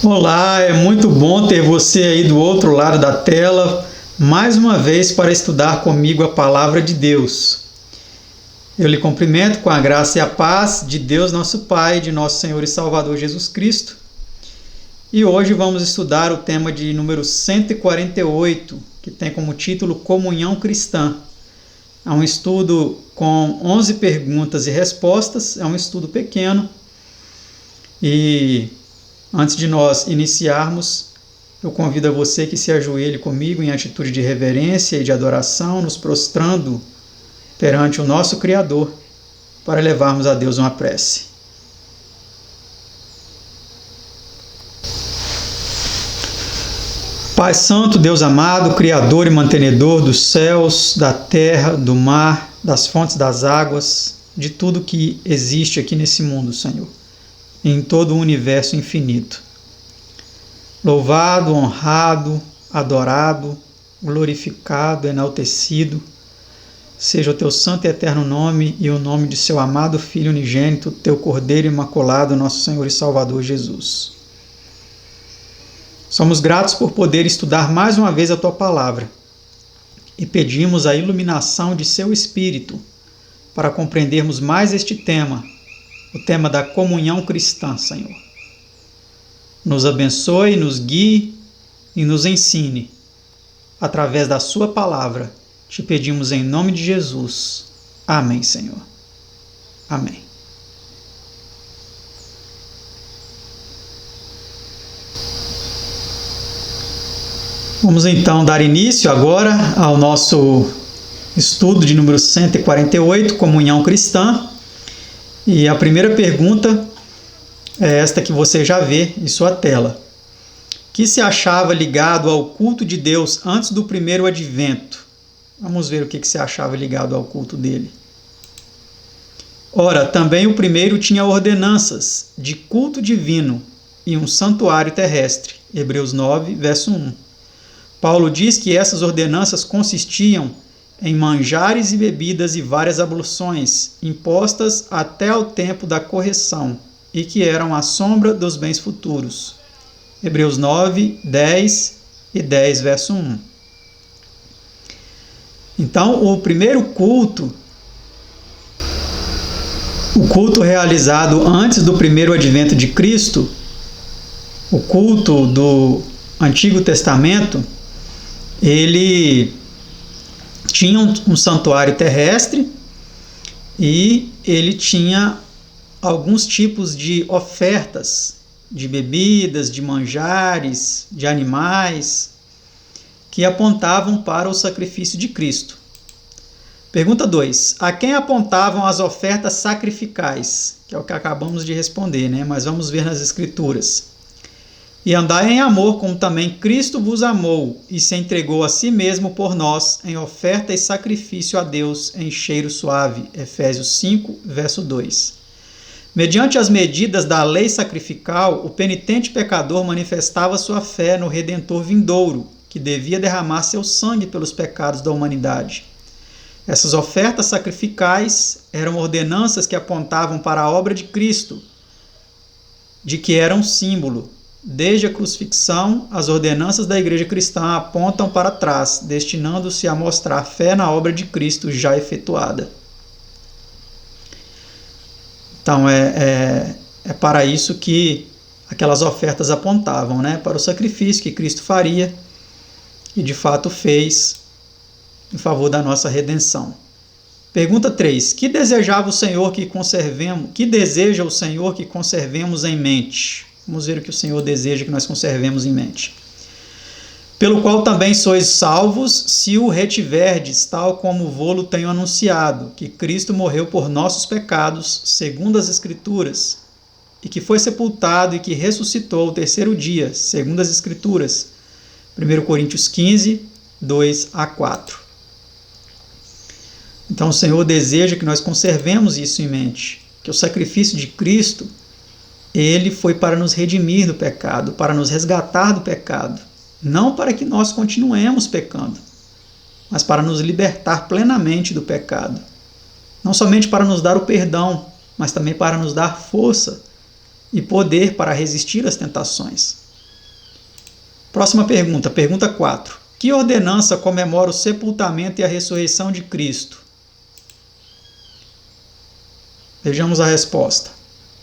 Olá, é muito bom ter você aí do outro lado da tela, mais uma vez para estudar comigo a Palavra de Deus. Eu lhe cumprimento com a graça e a paz de Deus nosso Pai, de nosso Senhor e Salvador Jesus Cristo. E hoje vamos estudar o tema de número 148, que tem como título Comunhão Cristã. É um estudo com 11 perguntas e respostas, é um estudo pequeno. E antes de nós iniciarmos, eu convido a você que se ajoelhe comigo em atitude de reverência e de adoração, nos prostrando perante o nosso Criador, para levarmos a Deus uma prece. Pai Santo, Deus amado, Criador e mantenedor dos céus, da terra, do mar, das fontes das águas, de tudo que existe aqui nesse mundo, Senhor, em todo o universo infinito. Louvado, honrado, adorado, glorificado, enaltecido, seja o teu santo e eterno nome e o nome de seu amado Filho unigênito, teu Cordeiro imaculado, nosso Senhor e Salvador Jesus. Somos gratos por poder estudar mais uma vez a tua palavra e pedimos a iluminação de seu Espírito para compreendermos mais este tema, o tema da comunhão cristã, Senhor. Nos abençoe, nos guie e nos ensine. Através da sua palavra, te pedimos em nome de Jesus. Amém, Senhor. Amém. Vamos então dar início agora ao nosso estudo de número 148, Comunhão Cristã. E a primeira pergunta é esta que você já vê em sua tela. Que se achava ligado ao culto de Deus antes do primeiro advento? Vamos ver o que se achava ligado ao culto dele. Ora, também o primeiro tinha ordenanças de culto divino e um santuário terrestre. Hebreus 9, verso 1. Paulo diz que essas ordenanças consistiam em manjares e bebidas e várias abluções, impostas até ao tempo da correção, e que eram a sombra dos bens futuros. Hebreus 9, 10 e 10, verso 1. Então, o primeiro culto, o culto realizado antes do primeiro advento de Cristo, o culto do Antigo Testamento, ele tinha um santuário terrestre e ele tinha alguns tipos de ofertas, de bebidas, de manjares, de animais, que apontavam para o sacrifício de Cristo. Pergunta 2. A quem apontavam as ofertas sacrificais? Que é o que acabamos de responder, né? Mas vamos ver nas Escrituras. E andai em amor, como também Cristo vos amou, e se entregou a si mesmo por nós, em oferta e sacrifício a Deus, em cheiro suave. Efésios 5, verso 2. Mediante as medidas da lei sacrificial, o penitente pecador manifestava sua fé no Redentor vindouro, que devia derramar seu sangue pelos pecados da humanidade. Essas ofertas sacrificais eram ordenanças que apontavam para a obra de Cristo, de que era um símbolo. Desde a crucifixão, as ordenanças da Igreja Cristã apontam para trás, destinando-se a mostrar fé na obra de Cristo já efetuada. Então, é para isso que aquelas ofertas apontavam, né? Para o sacrifício que Cristo faria e de fato fez em favor da nossa redenção. Pergunta 3. Que deseja o Senhor que conservemos em mente? Vamos ver o que o Senhor deseja que nós conservemos em mente. Pelo qual também sois salvos, se o retiverdes, tal como vô-lo tenho anunciado, que Cristo morreu por nossos pecados, segundo as Escrituras, e que foi sepultado e que ressuscitou o terceiro dia, segundo as Escrituras. 1 Coríntios 15, 2 a 4. Então o Senhor deseja que nós conservemos isso em mente, que o sacrifício de Cristo, ele foi para nos redimir do pecado, para nos resgatar do pecado. Não para que nós continuemos pecando, mas para nos libertar plenamente do pecado. Não somente para nos dar o perdão, mas também para nos dar força e poder para resistir às tentações. Próxima pergunta, pergunta 4. Que ordenança comemora o sepultamento e a ressurreição de Cristo? Vejamos a resposta.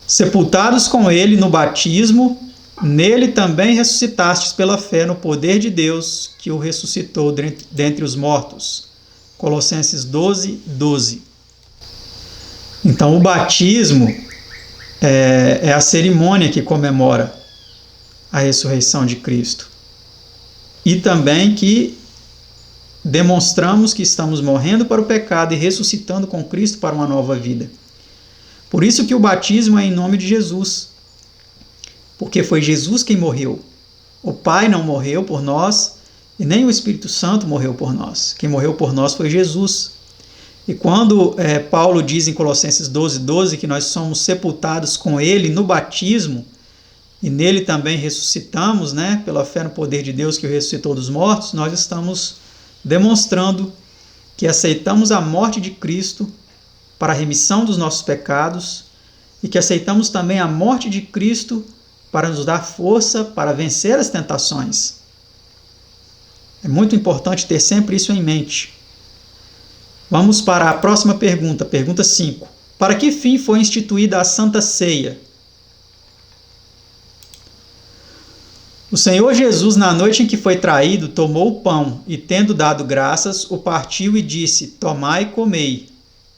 Sepultados com ele no batismo, nele também ressuscitastes pela fé no poder de Deus, que o ressuscitou dentre os mortos. Colossenses 12, 12. Então, o batismo é a cerimônia que comemora a ressurreição de Cristo. E também que demonstramos que estamos morrendo para o pecado e ressuscitando com Cristo para uma nova vida. Por isso que o batismo é em nome de Jesus, porque foi Jesus quem morreu. O Pai não morreu por nós e nem o Espírito Santo morreu por nós. Quem morreu por nós foi Jesus. E quando Paulo diz em Colossenses 12, 12 que nós somos sepultados com ele no batismo e nele também ressuscitamos, né, pela fé no poder de Deus que o ressuscitou dos mortos, nós estamos demonstrando que aceitamos a morte de Cristo para a remissão dos nossos pecados e que aceitamos também a morte de Cristo para nos dar força para vencer as tentações. É muito importante ter sempre isso em mente. Vamos para a próxima pergunta, pergunta 5. Para que fim foi instituída a Santa Ceia? O Senhor Jesus, na noite em que foi traído, tomou o pão e, tendo dado graças, o partiu e disse: Tomai e comei.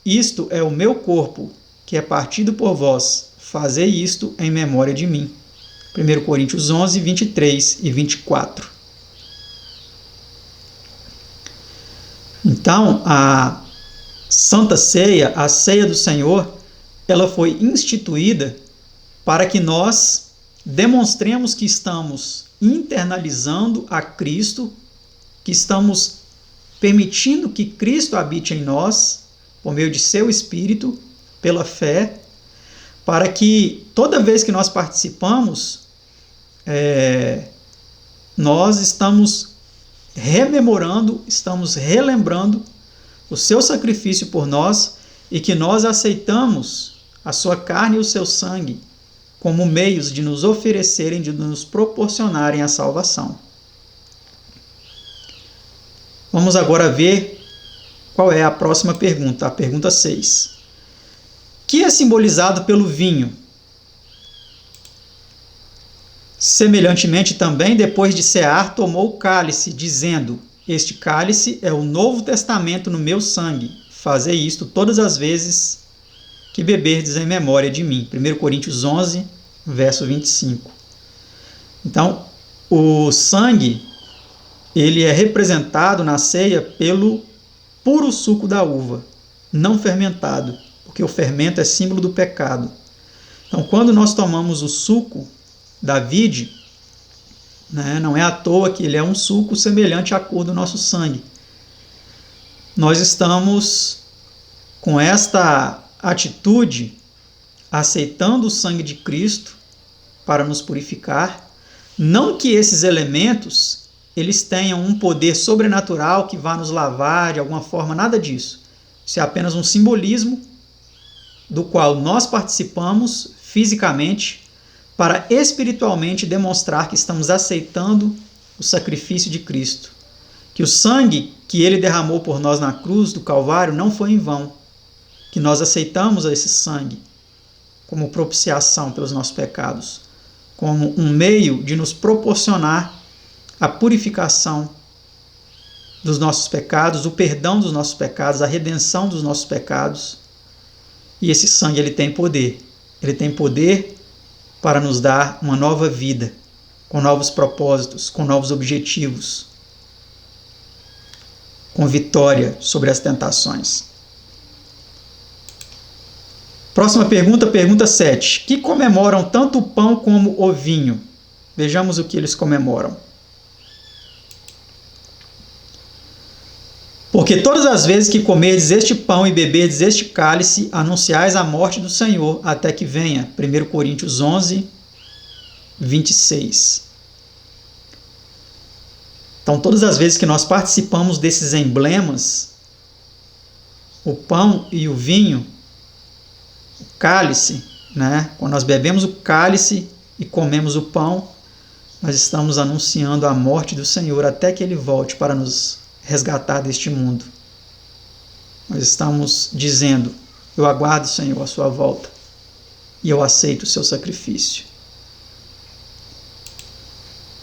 Isto é o meu corpo, que é partido por vós. Fazei isto em memória de mim. 1 Coríntios 11, 23 e 24. Então, a Santa Ceia, a Ceia do Senhor, ela foi instituída para que nós demonstremos que estamos internalizando a Cristo, que estamos permitindo que Cristo habite em nós, por meio de seu Espírito, pela fé, para que toda vez que nós participamos, nós estamos rememorando, estamos relembrando o seu sacrifício por nós e que nós aceitamos a sua carne e o seu sangue como meios de nos oferecerem, de nos proporcionarem a salvação. Vamos agora ver qual é a próxima pergunta, a pergunta 6. Que é simbolizado pelo vinho? Semelhantemente também, depois de cear, tomou o cálice, dizendo: Este cálice é o Novo Testamento no meu sangue. Fazei isto todas as vezes que beberdes em memória de mim. 1 Coríntios 11, verso 25. Então, o sangue, ele é representado na ceia pelo puro suco da uva, não fermentado, porque o fermento é símbolo do pecado. Então, quando nós tomamos o suco da vide, não é à toa que ele é um suco semelhante à cor do nosso sangue. Nós estamos, com esta atitude, aceitando o sangue de Cristo para nos purificar. Não que esses elementos eles tenham um poder sobrenatural que vá nos lavar de alguma forma, nada disso. Isso é apenas um simbolismo do qual nós participamos fisicamente para espiritualmente demonstrar que estamos aceitando o sacrifício de Cristo. Que o sangue que ele derramou por nós na cruz do Calvário não foi em vão. Que nós aceitamos esse sangue como propiciação pelos nossos pecados, como um meio de nos proporcionar a purificação dos nossos pecados, o perdão dos nossos pecados, a redenção dos nossos pecados. E esse sangue ele tem poder. Ele tem poder para nos dar uma nova vida, com novos propósitos, com novos objetivos, com vitória sobre as tentações. Próxima pergunta, pergunta 7. Que comemoram tanto o pão como o vinho? Vejamos o que eles comemoram. Porque todas as vezes que comerdes este pão e beberdes este cálice, anunciais a morte do Senhor até que venha. 1 Coríntios 11, 26. Então, todas as vezes que nós participamos desses emblemas, o pão e o vinho, o cálice, quando nós bebemos o cálice e comemos o pão, nós estamos anunciando a morte do Senhor até que Ele volte para nos resgatar deste mundo. Nós estamos dizendo: eu aguardo, Senhor, a sua volta e eu aceito o seu sacrifício.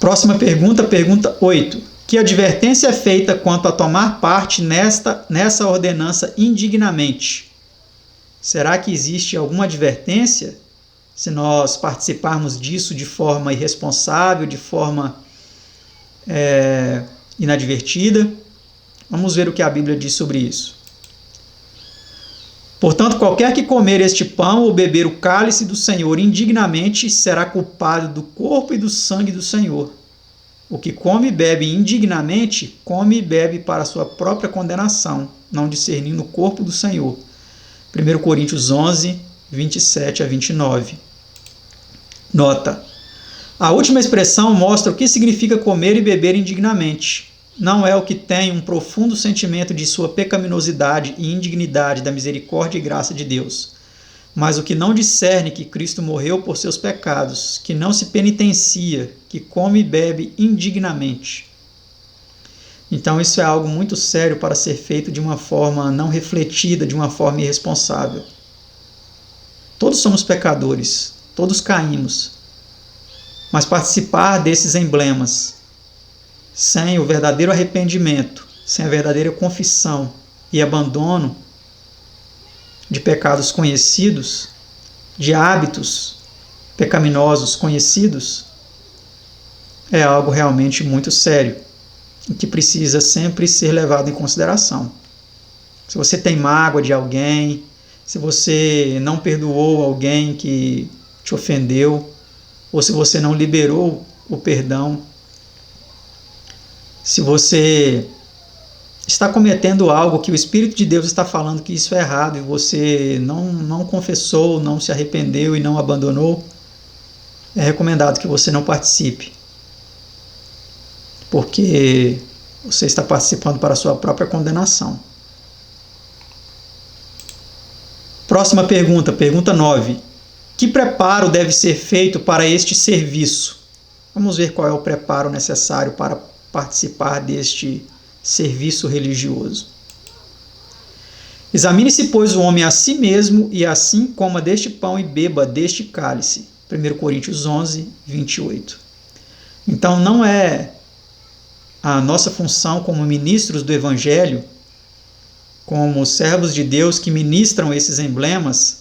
Próxima pergunta, pergunta 8. Que advertência é feita quanto a tomar parte nessa ordenança indignamente? Será que existe alguma advertência se nós participarmos disso de forma irresponsável, de forma inadvertida? Vamos ver o que a Bíblia diz sobre isso. Portanto, qualquer que comer este pão ou beber o cálice do Senhor indignamente será culpado do corpo e do sangue do Senhor. O que come e bebe indignamente, come e bebe para a sua própria condenação, não discernindo o corpo do Senhor. 1 Coríntios 11, 27 a 29. Nota: a última expressão mostra o que significa comer e beber indignamente. Não é o que tem um profundo sentimento de sua pecaminosidade e indignidade da misericórdia e graça de Deus, mas o que não discerne que Cristo morreu por seus pecados, que não se penitencia, que come e bebe indignamente. Então isso é algo muito sério para ser feito de uma forma não refletida, de uma forma irresponsável. Todos somos pecadores, todos caímos, mas participar desses emblemas sem o verdadeiro arrependimento, sem a verdadeira confissão e abandono de pecados conhecidos, de hábitos pecaminosos conhecidos, é algo realmente muito sério e que precisa sempre ser levado em consideração. Se você tem mágoa de alguém, se você não perdoou alguém que te ofendeu, ou se você não liberou o perdão, se você está cometendo algo que o Espírito de Deus está falando que isso é errado e você não confessou, não se arrependeu e não abandonou, é recomendado que você não participe, porque você está participando para a sua própria condenação. Próxima pergunta, pergunta 9. Que preparo deve ser feito para este serviço? Vamos ver qual é o preparo necessário para participar deste serviço religioso. Examine-se, pois, o homem a si mesmo, e assim coma deste pão e beba deste cálice. 1 Coríntios 11, 28. Então, não é a nossa função como ministros do Evangelho, como servos de Deus que ministram esses emblemas,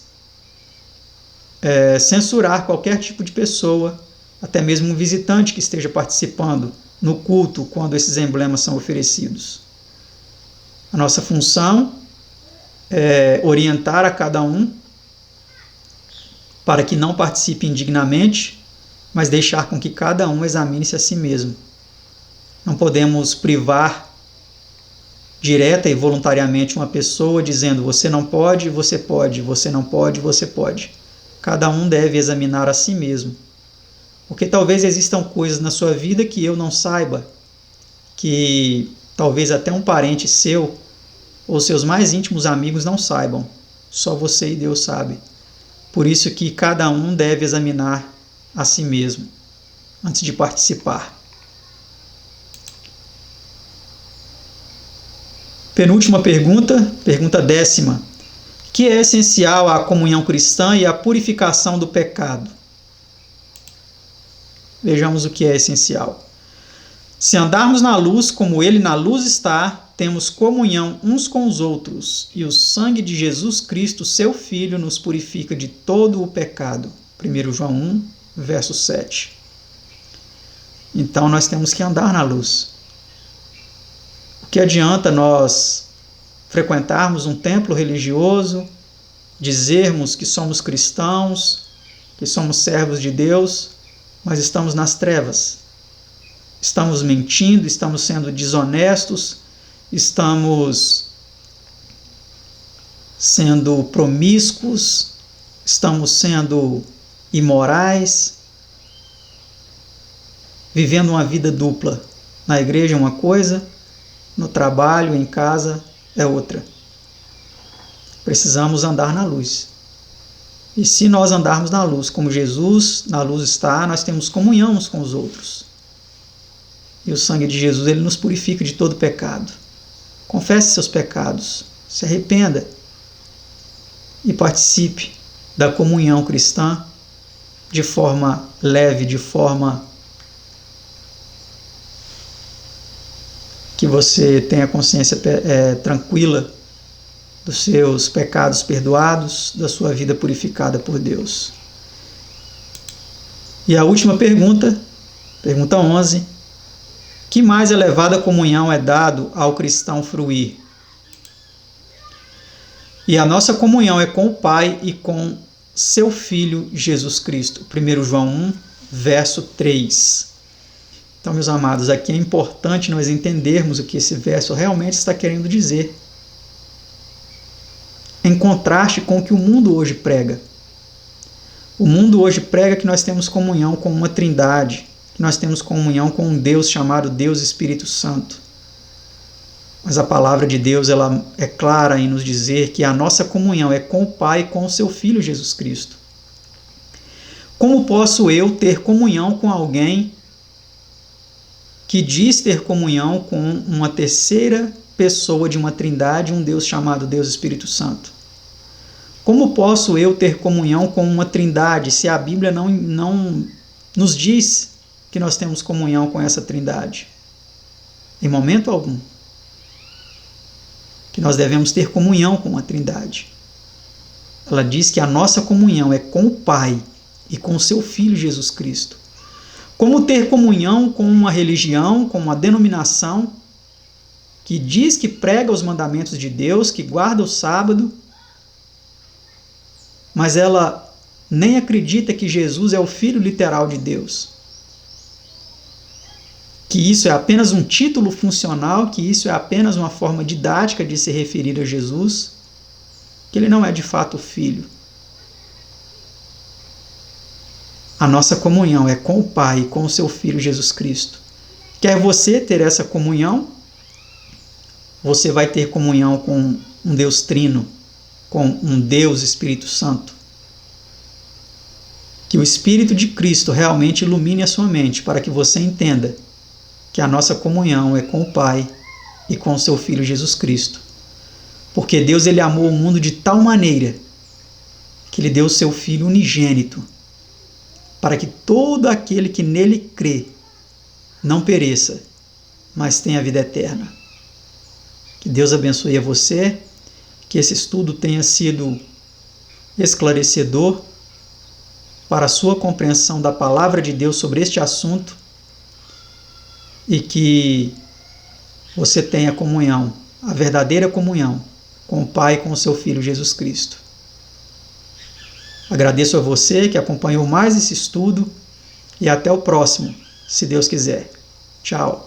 censurar qualquer tipo de pessoa, até mesmo um visitante que esteja participando no culto quando esses emblemas são oferecidos. A nossa função é orientar a cada um para que não participe indignamente, mas deixar com que cada um examine-se a si mesmo. Não podemos privar direta e voluntariamente uma pessoa dizendo: você não pode, você pode, você não pode, você pode. Cada um deve examinar a si mesmo. Porque talvez existam coisas na sua vida que eu não saiba, que talvez até um parente seu ou seus mais íntimos amigos não saibam. Só você e Deus sabem. Por isso que cada um deve examinar a si mesmo antes de participar. Penúltima pergunta, pergunta 10ª. Que é essencial à comunhão cristã e à purificação do pecado? Vejamos o que é essencial. Se andarmos na luz como Ele na luz está, temos comunhão uns com os outros, e o sangue de Jesus Cristo, seu Filho, nos purifica de todo o pecado. 1 João 1, verso 7. Então nós temos que andar na luz. O que adianta nós frequentarmos um templo religioso, dizermos que somos cristãos, que somos servos de Deus, mas estamos nas trevas? Estamos mentindo, estamos sendo desonestos, estamos sendo promíscuos, estamos sendo imorais, vivendo uma vida dupla. Na igreja é uma coisa, no trabalho, em casa é outra. Precisamos andar na luz. E se nós andarmos na luz, como Jesus na luz está, nós temos comunhão uns com os outros. E o sangue de Jesus, ele nos purifica de todo pecado. Confesse seus pecados, se arrependa e participe da comunhão cristã de forma leve, de forma que você tenha consciência tranquila dos seus pecados perdoados, da sua vida purificada por Deus. E a última pergunta, pergunta 11. Que mais elevada comunhão é dado ao cristão fruir? E a nossa comunhão é com o Pai e com seu Filho Jesus Cristo. 1 João 1, verso 3. Então, meus amados, aqui é importante nós entendermos o que esse verso realmente está querendo dizer. Em contraste com o que o mundo hoje prega. O mundo hoje prega que nós temos comunhão com uma trindade, que nós temos comunhão com um Deus chamado Deus Espírito Santo. Mas a palavra de Deus, ela é clara em nos dizer que a nossa comunhão é com o Pai e com o seu Filho Jesus Cristo. Como posso eu ter comunhão com alguém que diz ter comunhão com uma terceira pessoa de uma trindade, um Deus chamado Deus Espírito Santo? Como posso eu ter comunhão com uma trindade se a Bíblia não nos diz que nós temos comunhão com essa trindade? Em momento algum. Que nós devemos ter comunhão com a trindade. Ela diz que a nossa comunhão é com o Pai e com o seu Filho Jesus Cristo. Como ter comunhão com uma religião, com uma denominação que diz que prega os mandamentos de Deus, que guarda o sábado, mas ela nem acredita que Jesus é o Filho literal de Deus. Que isso é apenas um título funcional, que isso é apenas uma forma didática de se referir a Jesus, que ele não é de fato o Filho. A nossa comunhão é com o Pai e com o seu Filho Jesus Cristo. Quer você ter essa comunhão? Você vai ter comunhão com um Deus trino, com um Deus Espírito Santo. Que o Espírito de Cristo realmente ilumine a sua mente para que você entenda que a nossa comunhão é com o Pai e com o seu Filho Jesus Cristo. Porque Deus, ele amou o mundo de tal maneira que ele deu o seu Filho unigênito para que todo aquele que nele crê não pereça, mas tenha vida eterna. Que Deus abençoe a você, que esse estudo tenha sido esclarecedor para a sua compreensão da palavra de Deus sobre este assunto e que você tenha comunhão, a verdadeira comunhão com o Pai e com o seu Filho Jesus Cristo. Agradeço a você que acompanhou mais esse estudo e até o próximo, se Deus quiser. Tchau.